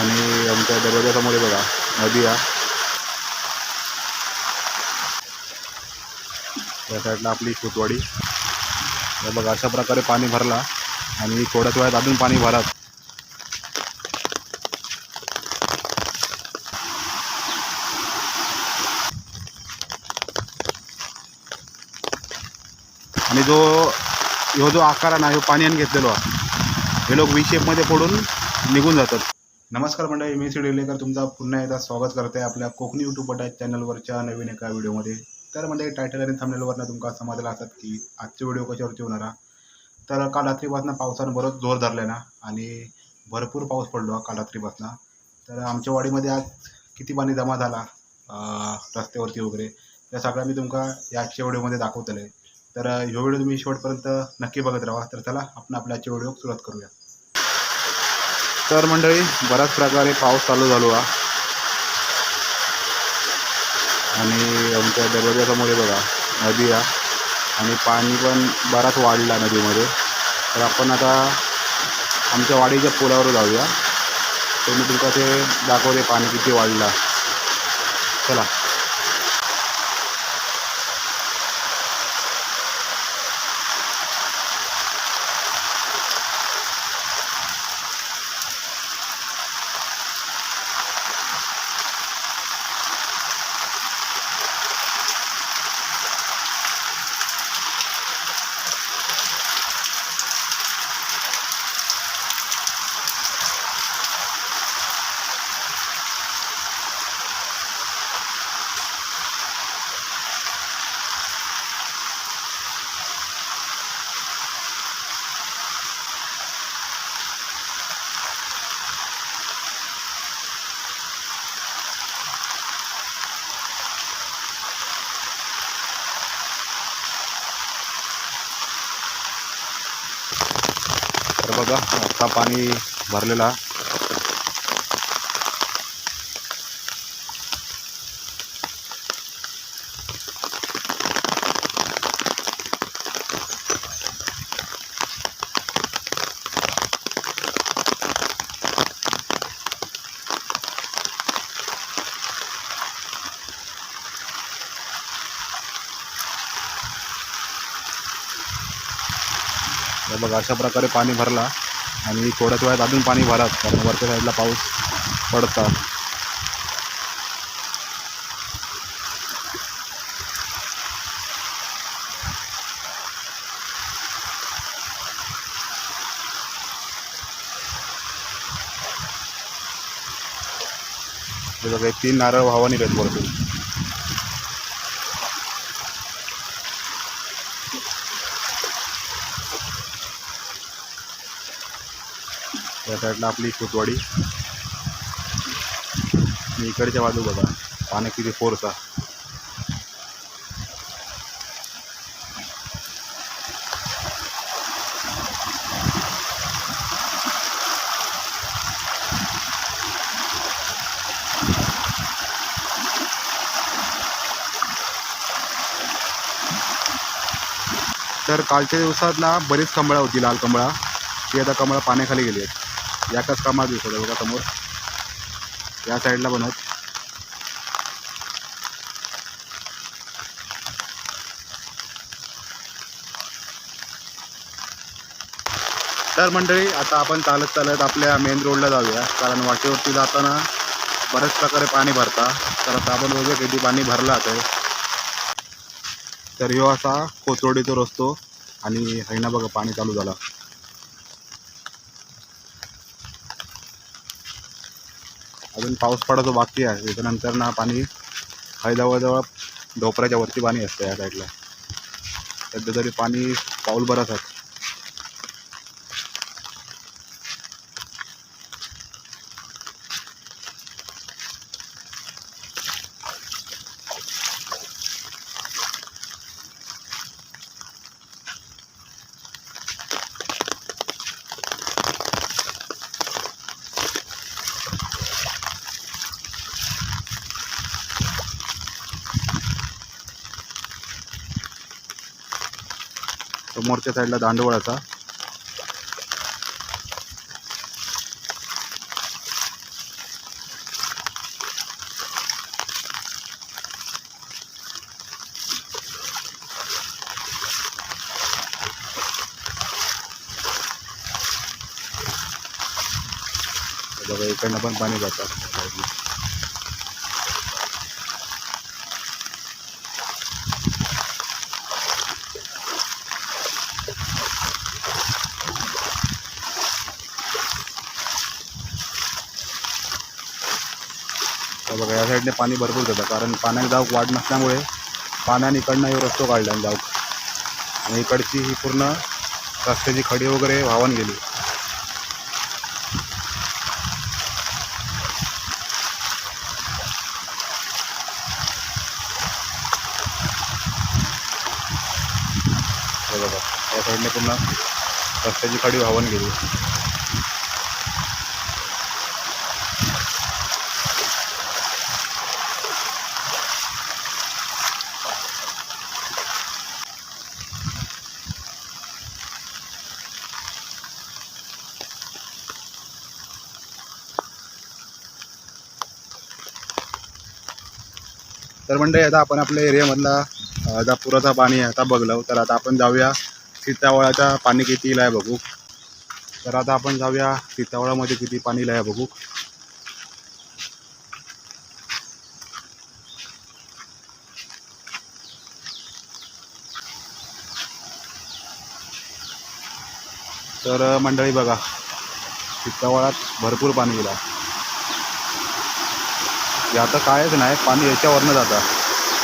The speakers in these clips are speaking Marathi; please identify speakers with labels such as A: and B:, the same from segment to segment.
A: आणि आमच्या दरवाजासमोर बघा नदी आहे. त्या साईडला आपली खुतवाडी. तर बघा अशा प्रकारे पाणी भरला आणि थोड्याच वेळात अजून पाणी भरत. आणि जो आकार आहे ना, ह्यो पाण्याने घेतलेलो आहे. हे लोक व्ही शेपमध्ये पडून निघून जातात. नमस्कार मंडळी, मी सिडिलेकर तुमचा पुन्हा एकदा स्वागत करते आपल्या कोकणी यूट्यूब चॅनलवरच्या नवीन एका व्हिडिओमध्ये. तर मंडळी, टायटल आणि थंबनेलवरनं तुमका समजलं असतात की आजचे व्हिडिओ कशावरती होणार आहे. तर काल रात्रीपासून पावसानं बरंच जोर धरला ना आणि भरपूर पाऊस पडलो काल रात्रीपासून. तर आमच्या वाडीमध्ये आज किती पाणी जमा झाला रस्त्यावरती वगैरे, त्या सगळ्या मी तुमका या आजच्या व्हिडिओमध्ये दाखवतले. तर ह्यो व्हिडिओ तुम्ही शेवटपर्यंत नक्की बघत राहा. तर चला आपण आपल्या आजच्या व्हिडिओ सुरुवात करूया. तर मंडळी, बऱ्याच प्रकारे पाऊस चालू झालो आहे आणि आमच्या दरवाजासमोर बघा नदी आहे आणि पाणी पण बराच वाढला नदीमध्ये. तर आपण आता आमच्या वाडीच्या पुलावर जाऊया. तर मी तुमका ते दाखवते पाणी किती वाढला. चला. तर बघा आता पाणी भरलेला. तर बघा अशा प्रकारे पाणी भरला आणि थोड्याच वेळात अजून पाणी भरत, कारण वरच्या साईडला पाऊस पडता. हे बघा 3 नारळ व्हावा निघत वरतून. त्या साईडला आपली खुतवाडी आणि इकडच्या बाजू बघा पाणी किती फोर्स आहे. तर कालच्या दिवसात ना बरीच कमळा होती, लाल कमळा. ती आता कमळा पाण्याखाली गेली आहेत. याकाच कमळा दिसत आहे बघा समोर, या साईडला बनवत. तर मंडळी, आता आपण चालत चालत आपल्या मेन रोडला जाऊया, कारण वाटेवरती जाताना बऱ्याच प्रकारे पाणी भरता. तर आता आपण बघूया किती पाणी भरला आहे. तर ह्यो असा कोथरूडीचा रस्तो आणि हैना बघा पाणी चालू झाला. अजून पाऊस पडायचं बाकी आहे. त्याच्यानंतर ना पाणी हाय जवळजवळ ढोपराच्या वरती पाणी असतं या साईडला. सध्या तरी पाणी पाऊल बरंच आहे. समोरच्या साईडला दांडवळाचा. बघा इकडनं पण पाणी जातं. बघा या साईडने पाणी भरपूर जातं, कारण पाण्यात जाऊक वाढ नसल्यामुळे पाण्याने इकडनं हे रस्तो काढला जाऊक, आणि इकडची ही पूर्ण रस्त्याची खडी वगैरे वाहून गेली. बघा या साईडने पूर्ण रस्त्याची खडी वाहून गेली. तर मंडळी आता आपण आपल्या एरियामधला आता पुराचा पाणी आता बघलं, तर आता आपण जाऊया सीतावळाचा पाणी किती आहे बघू. तर आता आपण जाऊया सीतावळामध्ये किती पाणी आहे बघू. तर मंडळी बघा सीतावळात भरपूर पाणी गेला. आता कायच नाही, पाणी याच्यावरनं जातं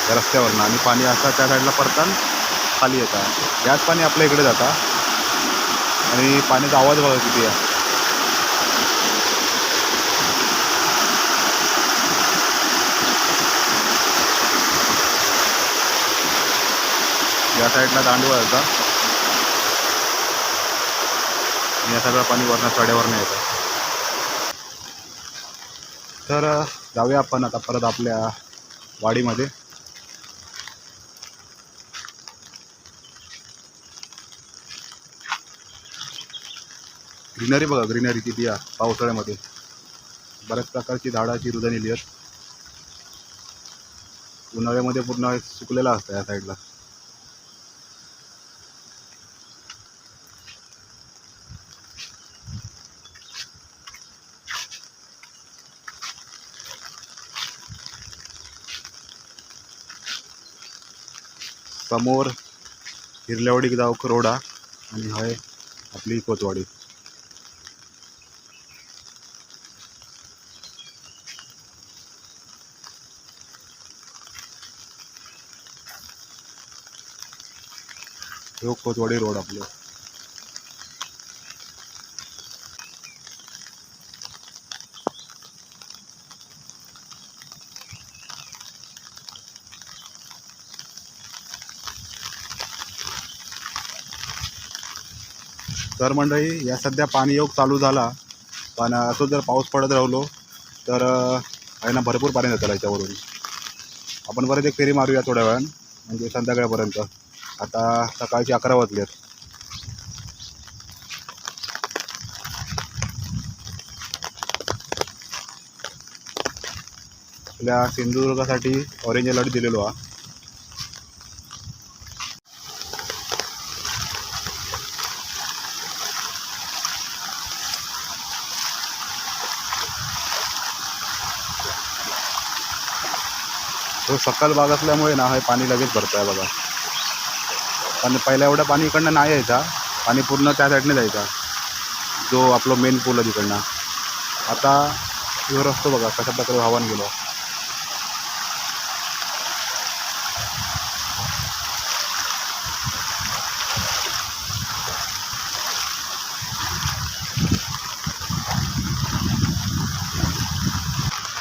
A: या रस्त्यावरनं, आणि पाणी असं त्या साईडला पडताना खाली येतं. याच पाणी आपल्या इकडे जातं, आणि पाण्याचा आवाज बघा किती आहे. या साईडला दांडवा येतं, या सगळं पाणी वरनं सड्यावरनं येतं. तर जाऊया आपण आता परत आपल्या वाडीमध्ये. ग्रीनरी बघा, ग्रीनरी किती आहे पावसाळ्यामध्ये. बऱ्याच प्रकारची झाडाची रुजण येली आहेत. उन्हाळ्यामध्ये पूर्ण सुकलेला असतं या साईडला. समोर हिरलेवाडी जाऊक रोड आणि हाय आपली कोतवाडी. हो कोतवाडी रोड आपलं. तर मंडळी या सध्या पाणी योग चालू झाला, पण असं जर पाऊस पडत राहिलो तर आहे ना भरपूर पाणी जातं याच्यावरून. आपण परत एक फेरी मारूया थोड्या वेळान, म्हणजे संध्याकाळपर्यंत. आता सकाळची 11 वाजलेत. आपल्या सिंधुदुर्गासाठी ऑरेंज अलर्ट दिलेलो आहे. तो सकाळ भाग असल्यामुळे ना हे पाणी लगेच भरतं आहे बघा. पण पहिला एवढं पाणी इकडनं नाही यायचा, पाणी पूर्ण त्या साईडने जायचा जो आपलं मेन पूल आहे तिकडनं. आता ह्यो रस्तो बघा कशा प्रकारे वाहून गेलो.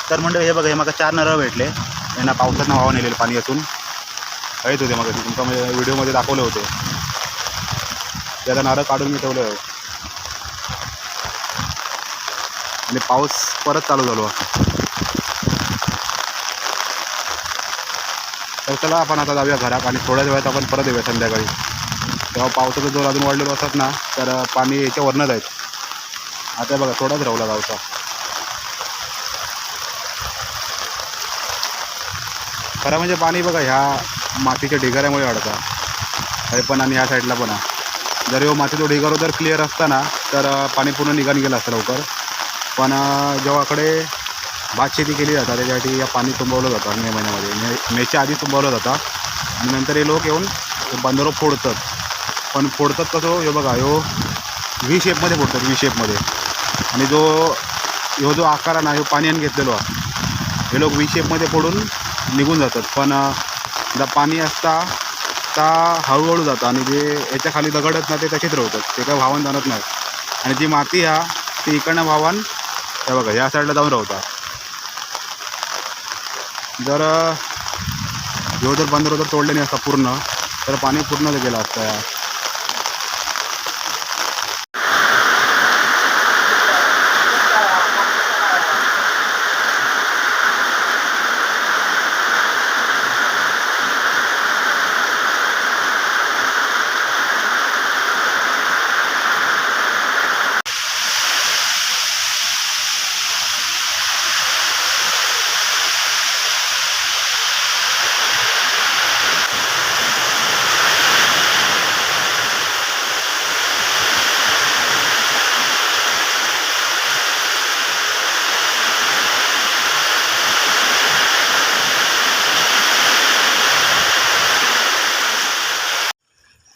A: तर म्हणजे हे बघा, हे मला 4 नारळ भेटले. यांना पावसानं वाहून नेलेलं पाणी असून काहीच होते मग तुमचा व्हिडिओमध्ये दाखवले होते. ते आता नारळ काढून मी ठेवले आहे, आणि पाऊस परत चालू झालो. तर चला आपण आता जाऊया घरात, आणि थोड्याच वेळात आपण परत येऊया संध्याकाळी. तेव्हा पावसाचा जोर अजून वाढलेलो असत ना, तर पाणी याच्यावरनं जायचं. आता बघा थोडाच राहला गावचा. खरं म्हणजे पाणी बघा ह्या मातीच्या ढिगाऱ्यामुळे वाढतं हे पण, आणि ह्या साईडला पण. जर ह्यो मातीचा ढिगारो जर क्लिअर असता ना तर पाणी पूर्ण निघान गेलं असतं लवकर. पण जेव्हाकडे भात शेती केली जातात त्याच्यासाठी या पाणी तुंबवलं जातं मे महिन्यामध्ये. मेच्या आधी तुंबवलं जातं आणि नंतर हे लोक येऊन बंधारो फोडतात. पण फोडतात कसं हे बघा, व्ही शेपमध्ये फोडतात, व्ही शेपमध्ये. आणि जो आकार आहे ना, पाण्याने घेतलेलो आहे, हे लोक व्ही शेपमध्ये फोडून निघून जातात. पण जर पाणी असता तर हळूहळू जातं आणि जे याच्या खाली दगडत ना ते तसेच राहतात, ते काय वाहून जाणत नाही. आणि जी माती ती इकडनं वाहून हे बघा या साईडला जाऊन राहतात. जर बंदर जर तोडले नाही असता पूर्ण, तर पाणी पूर्ण गेलं असतं.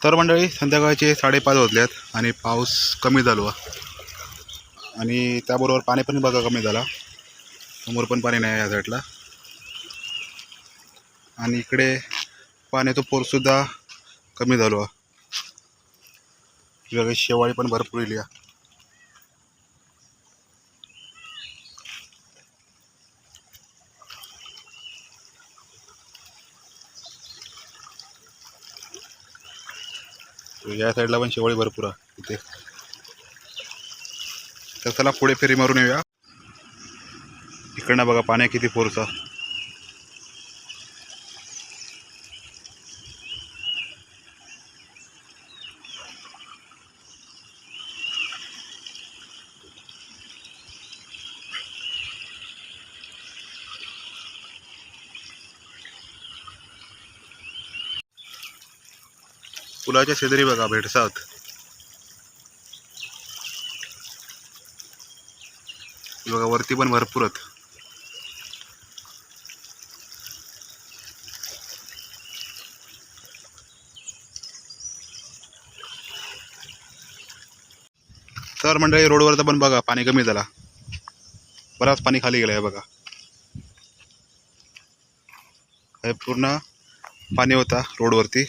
A: तर मंडळी, संध्याकाळचे 5:30 वाजले आहेत आणि पाऊस कमी झालो आणि त्याबरोबर पाणी पण बघा कमी झाला. समोर पण पाणी नाही या साईडला आणि इकडे पाण्याचा पोरसुद्धा कमी झालो. बघा शेवाळी पण भरपूर येईल. या साईडला पण शेवाळी भरपूर आहे इथे. तर चला पुढे फेरी मारून येऊया. इकडनं बघा पाणी किती पोरचा. पुलाच्या शेजारी बघा भेडसात. बघा वरती पण भरपूर आहेत. तर मंडळी, रोडवरचं पण बघा पाणी कमी झाला, बराच पाणी खाली गेलं आहे बघा. हे पूर्ण पाणी होता रोडवरती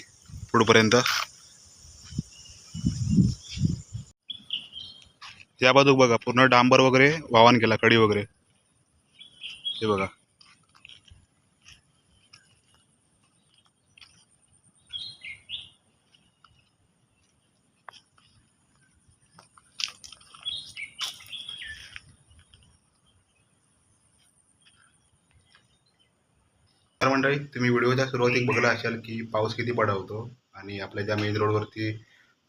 A: पुढपर्यंत. या बाजूक बघा पूर्ण डांबर वगैरे वाहून गेला, कडी वगैरे. हे बघा तर मंडळी, तुम्ही व्हिडिओच्या सुरुवातीक बघला असाल की पाऊस किती पडा होतो आणि आपल्या ज्या मेन रोडवरती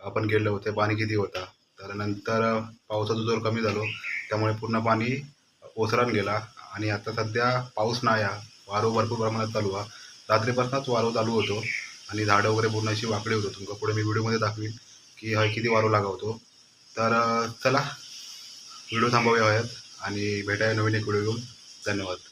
A: आपण गेलो होते पाणी किती होता. तर नंतर पावसाचा जोर कमी झालो, त्यामुळे पूर्ण पाणी ओसरान गेला आणि आता सध्या पाऊस नाही आहे. वारो भरपूर प्रमाणात चालू आहे. रात्रीपासूनच वारो चालू होतो आणि झाडं वगैरे पूर्ण अशी वाकडी होतो. तुमका पुढे मी व्हिडिओमध्ये दाखवीन की हा किती वारो लागा होतो. तर चला व्हिडिओ थांबवूयात आणि भेटाया नवीन एक व्हिडिओ घेऊन. धन्यवाद.